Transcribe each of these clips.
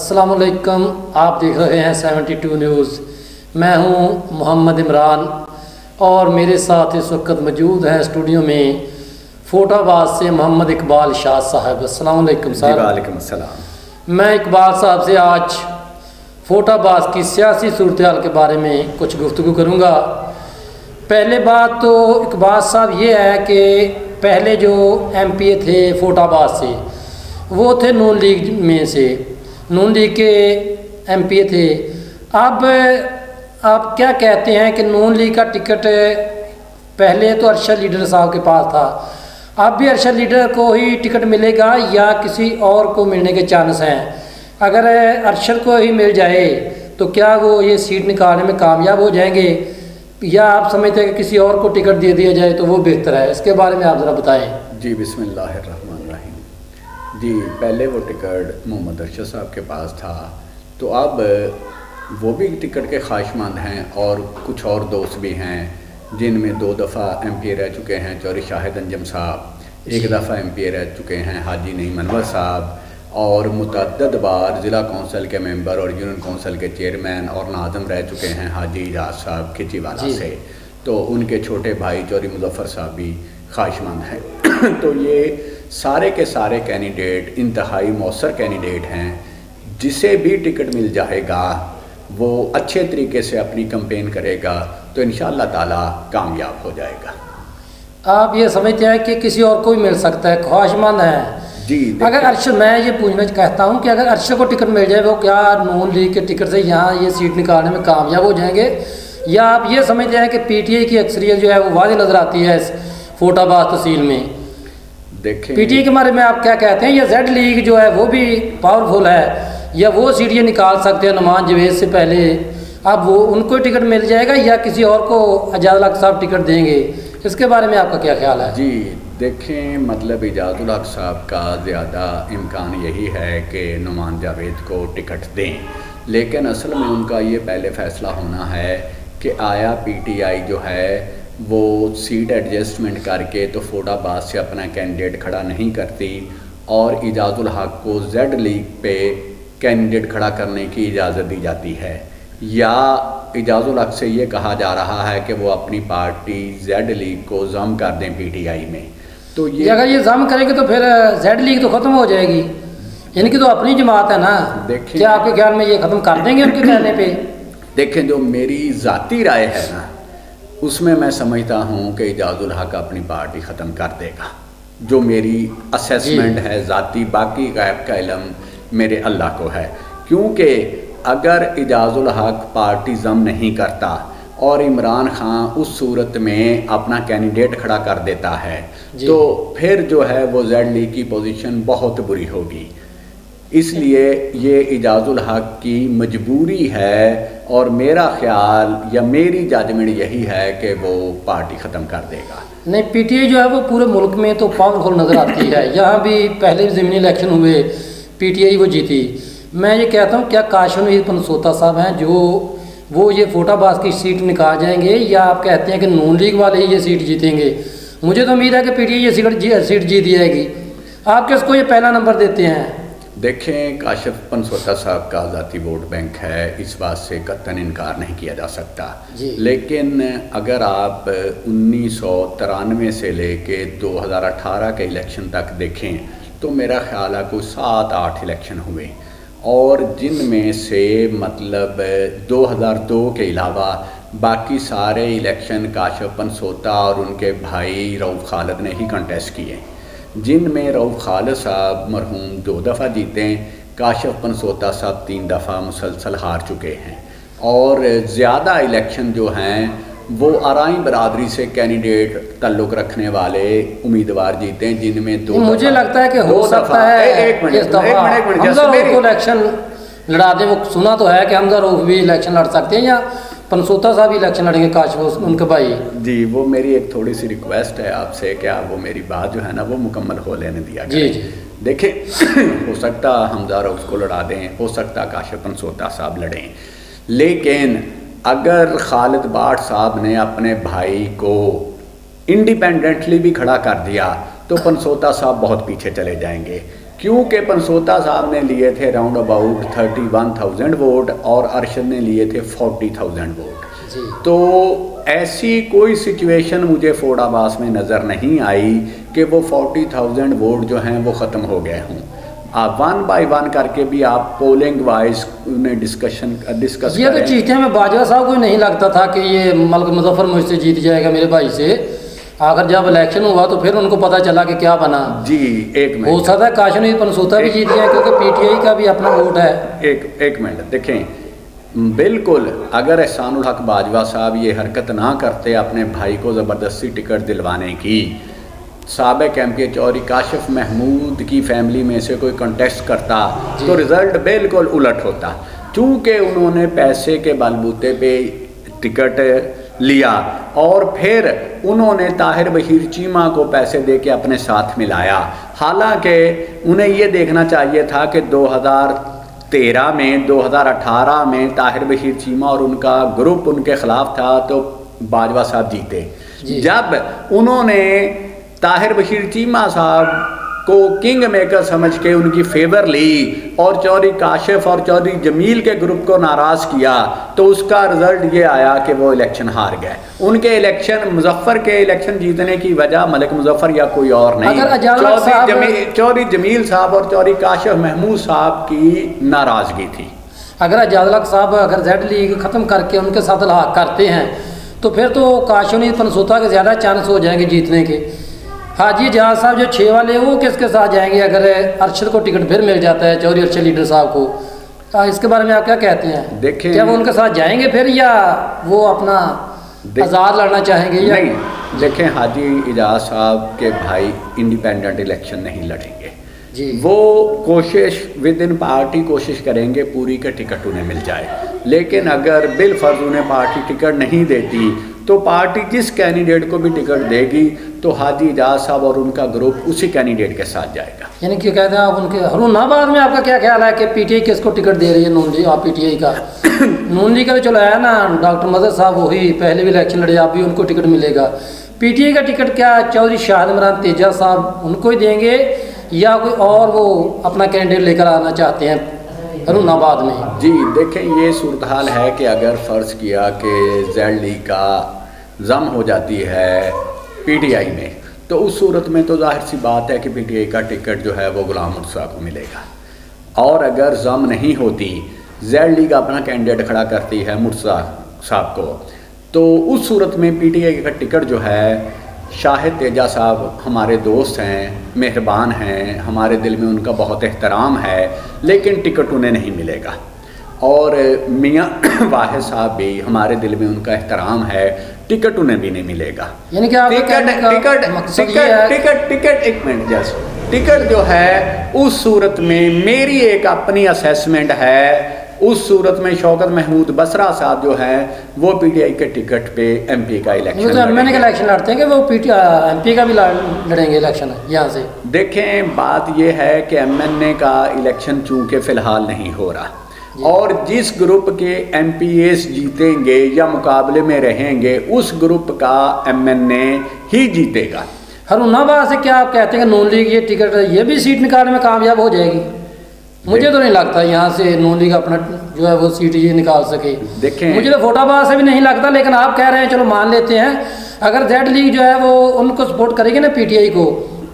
अस्सलाम वालेकुम। आप देख रहे हैं 72 न्यूज़। मैं हूं मोहम्मद इमरान और मेरे साथ इस वक्त मौजूद हैं स्टूडियो में फोटाबाद से मोहम्मद इकबाल शाह साहब। अस्सलाम वालेकुम सर। वालेकुम अस्सलाम। मैं इकबाल साहब से आज फोटाबाद की सियासी सूरत-ए-हाल के बारे में कुछ गुफ्तगू करूँगा। पहले बात तो इकबाल साहब ये है कि पहले जो MPA थे फोटाबाद से वो थे नून लीग में से, नून लीग के MPA थे। अब आप क्या कहते हैं कि नून लीग का टिकट पहले तो अरशद लीडर साहब के पास था, अब भी अरशद लीडर को ही टिकट मिलेगा या किसी और को मिलने के चांस हैं? अगर अरशद को ही मिल जाए तो क्या वो ये सीट निकालने में कामयाब हो जाएंगे या आप समझते हैं कि किसी और को टिकट दे दिया जाए तो वो बेहतर है? इसके बारे में आप ज़रा बताएं। जी बिस्मिल्लाहिर्रहमानिर्रहीम। जी पहले वो टिकट मोहम्मद अरशद साहब के पास था, तो अब वो भी टिकट के ख्वाहिशमंद हैं और कुछ और दोस्त भी हैं जिनमें 2 दफ़ा MPA रह चुके हैं चौधरी शाहिद अंजम साहब, 1 दफ़ा MPA रह चुके हैं हाजी नईम अनवर साहब और मुतअद्दिद बार ज़िला कौंसिल के मेंबर और यूनियन कौंसिल के चेयरमैन और नाज़िम रह चुके हैं हाजी इजाज साहब खिचीवाला से। तो उनके छोटे भाई चौधरी मुजफ्फर साहब भी ख्वाहिशमंद हैं। तो ये सारे के सारे कैंडिडेट इंतहाई मौसर कैंडिडेट हैं। जिसे भी टिकट मिल जाएगा वो अच्छे तरीके से अपनी कैंपेन करेगा तो इंशाअल्लाह ताला कामयाब हो जाएगा। आप ये समझते हैं कि किसी और को भी मिल सकता है, ख्वाहिशमंद है? जी अगर अरशद, मैं ये पूछना चाहता हूँ कि अगर अरशद को टिकट मिल जाए वो क्या नून लीग के टिकट से यहाँ ये सीट निकालने में कामयाब हो जाएंगे, या आप ये समझते हैं कि PTI की अक्सरियत जो है वो वाज़ेह नज़र आती है इस फोटाबाद तहसील में? देखें PTI के बारे में आप क्या कहते हैं? या Z लीग जो है वो भी पावरफुल है या वो सीट ये निकाल सकते हैं नुमान जवेद से पहले? अब वो उनको टिकट मिल जाएगा या किसी और को एजाजुल हक साहब टिकट देंगे? इसके बारे में आपका क्या ख्याल है? जी देखें, मतलब एजाजुल हक साहब का ज़्यादा इम्कान यही है कि नुमान जावेद को टिकट दें, लेकिन असल में उनका ये पहले फ़ैसला होना है कि आया PTI जो है वो सीट एडजस्टमेंट करके तो फोटाबाद से अपना कैंडिडेट खड़ा नहीं करती और एजाजुल हक को Z लीग पे कैंडिडेट खड़ा करने की इजाज़त दी जाती है, या एजाजुल हक से ये कहा जा रहा है कि वो अपनी पार्टी Z लीग को ज़म कर दें PTI में। तो ये अगर ये ज़म करेंगे तो फिर Z लीग तो ख़त्म हो जाएगी, इनकी तो अपनी जमात है ना। देखें, क्या आपके ख्याल में ये ख़त्म कर देंगे उनके कहने पे? देखें, जो मेरी ज़ाती राय है ना उसमें मैं समझता हूँ कि एजाजुल हक अपनी पार्टी ख़त्म कर देगा। जो मेरी असेसमेंट है ज़ाती, बाकी गैब का इल्म मेरे अल्लाह को है। क्योंकि अगर एजाजुल हक पार्टी ज़म नहीं करता और इमरान खान उस सूरत में अपना कैंडिडेट खड़ा कर देता है तो फिर जो है वो Z लीग की पोजीशन बहुत बुरी होगी। इसलिए ये एजाजुल हक की मजबूरी है और मेरा ख्याल या मेरी जजमेंट यही है कि वो पार्टी ख़त्म कर देगा। नहीं, PTI जो है वो पूरे मुल्क में तो पावरफुल नज़र आती है। यहाँ भी पहले ज़मीनी इलेक्शन हुए PTI वो जीती। मैं ये कहता हूँ क्या काशुन पनसोता साहब हैं जो वो ये फोटाबाद की सीट निकाल जाएंगे, या आप कहते हैं कि नून लीग वाले ही ये सीट जीतेंगे? मुझे तो उम्मीद है कि PTI ये सीट जीत जाएगी। आप किसको ये पहला नंबर देते हैं? देखें, काशिफ पनसोता साहब का ज़ाती वोट बैंक है, इस बात से कतई इनकार नहीं किया जा सकता। लेकिन अगर आप 1993 से लेके 2018 के इलेक्शन तक देखें तो मेरा ख्याल है कोई 7-8 इलेक्शन हुए और जिनमें से मतलब 2002 के अलावा बाकी सारे इलेक्शन काशिफ पनसोता और उनके भाई रऊफ़ खालिद ने ही कंटेस्ट किए, जिनमें रऊफ़ खालिद साहब मरहूम 2 दफ़ा जीते, काशिफ पनसोता साहब 3 दफ़ा मुसलसल हार चुके हैं। और ज़्यादा इलेक्शन जो हैं वो आराई बरादरी से कैंडिडेट ताल्लुक़ रखने वाले उम्मीदवार जीते हैं, जिनमें 2 मुझे लगता है कि हो सकता है इलेक्शन लड़ा दें। वो सुना तो है कि हमजा रऊफ़ भी इलेक्शन लड़ सकते हैं या पनसोता साहब भी इलेक्शन लड़ेंगे काशिफ उनके भाई? जी वो मेरी एक थोड़ी सी रिक्वेस्ट है आपसे कि आप वो मेरी बात जो है ना वो मुकम्मल हो लेने दिया जी। देखें, हो सकता हमजा रऊफ़ को लड़ा दें, हो सकता काशिफ पनसोता साहब लड़ें, लेकिन अगर खालिद बाट साहब ने अपने भाई को इंडिपेंडेंटली भी खड़ा कर दिया तो पनसोता साहब बहुत पीछे चले जाएंगे। क्योंकि पनसोता साहब ने लिए थे राउंड अबाउट 31,000 वोट और अरशद ने लिए थे 40,000 वोट। तो ऐसी कोई सिचुएशन मुझे फोर्ड अब्बास में नज़र नहीं आई कि वो 40,000 वोट जो हैं वो ख़त्म हो गए हों। आप 1 बाय 1 करके भी आप पोलिंग वाइज उन्हें डिस्कस ये तो चीज़ें में बाजवा साहब को नहीं लगता था कि ये मलिक मुजफ्फर मुझसे जीत जाएगा मेरे भाई से। अगर जब इलेक्शन हुआ तो फिर उनको पता चला कि क्या बना। जी एक मिनट, हो सकता है काशनी पनसोता भी जीत गया क्योंकि पीटीआई का भी अपना वोट है। एक मिनट देखें, बिल्कुल अगर एहसानुल हक बाजवा साहब ये हरकत ना करते अपने भाई को ज़बरदस्ती टिकट दिलवाने की, साबिक एमपी चौधरी काशिफ महमूद की फैमिली में से कोई कंटेस्ट करता तो रिज़ल्ट बिल्कुल उलट होता। चूँकि उन्होंने पैसे के बलबूते पे टिकट लिया और फिर उन्होंने ताहिर बशीर चीमा को पैसे दे के अपने साथ मिलाया। हालांकि उन्हें ये देखना चाहिए था कि 2013 में 2018 में ताहिर बशीर चीमा और उनका ग्रुप उनके ख़िलाफ़ था तो बाजवा साहब जीते। जब उन्होंने ताहिर बशीर चीमा साहब को किंग मेकर समझ के उनकी फेवर ली और चौधरी काशिफ और चौधरी जमील के ग्रुप को नाराज़ किया तो उसका रिजल्ट ये आया कि वो इलेक्शन हार गए। उनके इलेक्शन मुजफ्फर के इलेक्शन जीतने की वजह मलिक मुजफ्फर या कोई और नहीं, चौधरी जमील साहब और चौधरी काशिफ महमूद साहब की नाराज़गी थी। अगर अजादलक साहब अगर जेड लीग ख़त्म करके उनके साथ इल्हाक करते हैं तो फिर तो काशनी पनसोता के ज़्यादा चांस हो जाएंगे जीतने के। हाजी जहाज साहब जो 6 वाले वो किसके साथ जाएंगे अगर अरशद को टिकट फिर मिल जाता है, चौधरी अरशद लीडर साहब को? इसके बारे में आप क्या कहते हैं? देखें, क्या वो उनके साथ जाएंगे फिर या वो अपना आज़ाद लड़ना चाहेंगे या नहीं? देखें, हाजी इजाज साहब के भाई इंडिपेंडेंट इलेक्शन नहीं लड़ेंगे जी। वो कोशिश विद इन पार्टी कोशिश करेंगे पूरी का टिकट उन्हें मिल जाए, लेकिन अगर बिलफर्ज उन्हें पार्टी टिकट नहीं देती तो पार्टी जिस कैंडिडेट को भी टिकट देगी तो हाजी इजाज साहब और उनका ग्रुप उसी कैंडिडेट के साथ जाएगा। यानी क्या कहते हैं आप उनके हरुनाबाद में आपका क्या ख्याल है कि पीटीआई किसको टिकट दे रही है? नून लीग। आप पीटीआई का नून लीग का तो चलो है ना, डॉक्टर मदर साहब वही पहले भी इलेक्शन लड़े, आप भी उनको टिकट मिलेगा। पीटीआई का टिकट क्या चौधरी शाहिद इमरान तेजा साहब उनको ही देंगे या कोई और वो अपना कैंडिडेट लेकर आना चाहते हैं हरुनाबाद में? जी देखें, ये सूरत हाल है कि अगर फ़र्ज़ किया कि जेड लीग का जम हो जाती है पीटीआई में तो उस सूरत में तो जाहिर सी बात है कि पीटीआई का टिकट जो है वो गुलाम मुर्तज़ा को मिलेगा। और अगर जम नहीं होती, जेड लीग अपना कैंडिडेट खड़ा करती है मुर्तज़ा साहब को, तो उस सूरत में पीटीआई का टिकट जो है शाहिद तेजा साहब हमारे दोस्त हैं, मेहरबान हैं, हमारे दिल में उनका बहुत एहतराम है, लेकिन टिकट उन्हें नहीं मिलेगा। और मियाँ वाहिद साहब भी हमारे दिल में उनका एहतराम है, टिकट उन्हें भी नहीं मिलेगा। यानी कि टिकट जो है उस सूरत में मेरी एक अपनी असेसमेंट है, उस सूरत में शौकत महमूद बसरा साहब जो है वो पीटीआई के टिकट पे एमपी का इलेक्शन लड़ते हैं कि वो एमपी का भी लड़ेंगे इलेक्शन यहाँ से? देखें, बात ये है कि एमएनए का इलेक्शन चूँकि फ़िलहाल नहीं हो रहा और जिस ग्रुप के एमपीएस जीतेंगे या मुकाबले में रहेंगे उस ग्रुप का एमएनए ही जीतेगा। हरुनाबाद से क्या आप कहते हैं कि नून लीग ये टिकट ये भी सीट निकालने में कामयाब हो जाएगी? मुझे तो नहीं लगता यहाँ से नून लीग अपना जो है वो सीट ये निकाल सके। देखें, मुझे तो फोटाबाद से भी नहीं लगता, लेकिन आप कह रहे हैं चलो मान लेते हैं अगर जेड लीग जो है वो उनको सपोर्ट करेगी ना पीटीआई को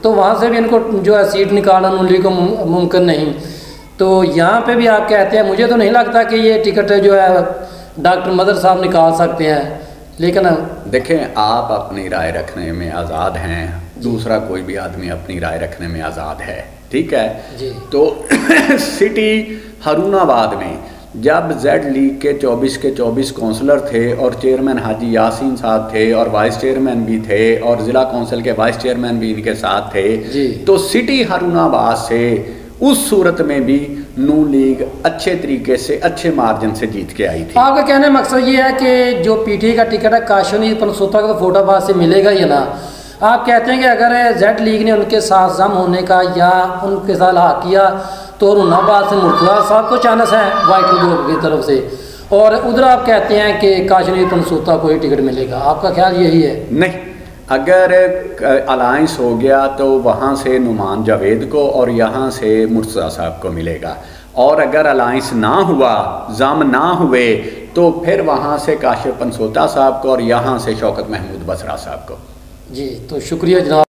तो वहाँ से भी इनको जो है सीट निकालना नून लीग को मुमकिन नहीं। तो यहाँ पे भी आप कहते हैं, मुझे तो नहीं लगता कि ये टिकट जो है डॉक्टर मदर साहब निकाल सकते हैं, लेकिन देखें आप अपनी राय रखने में आज़ाद हैं, दूसरा कोई भी आदमी अपनी राय रखने में आज़ाद है, ठीक है जी। तो सिटी हरुनाबाद में जब जेड लीग के 24 काउंसलर थे और चेयरमैन हाजी यासीन साहब थे और वाइस चेयरमैन भी थे और ज़िला काउंसिल के वाइस चेयरमैन भी इनके साथ थे जी। तो सिटी हरुनाबाद से उस सूरत में भी नून लीग अच्छे तरीके से अच्छे मार्जिन से जीत के आई थी। आपका कहने का मकसद ये है कि जो पीटीआई का टिकट है काशनी पनसोता को तो फोटाबाद से मिलेगा ही ना? आप कहते हैं कि अगर जेड लीग ने उनके साथ जम होने का या उनके साथ ला किया तो हरुनाबाद से मुर्तज़ा साहब को चांस है वाइट ग्रुप की तरफ से, और उधर आप कहते हैं कि काशनी पनसोता को ही टिकट मिलेगा। आपका ख्याल यही है? नहीं, अगर अलायंस हो गया तो वहाँ से नुमान जावेद को और यहाँ से मुर्तज़ा साहब को मिलेगा, और अगर अलायंस ना हुआ, जम ना हुए, तो फिर वहाँ से काशिफ पनसोता साहब को और यहाँ से शौकत महमूद बसरा साहब को। जी, तो शुक्रिया जनाब।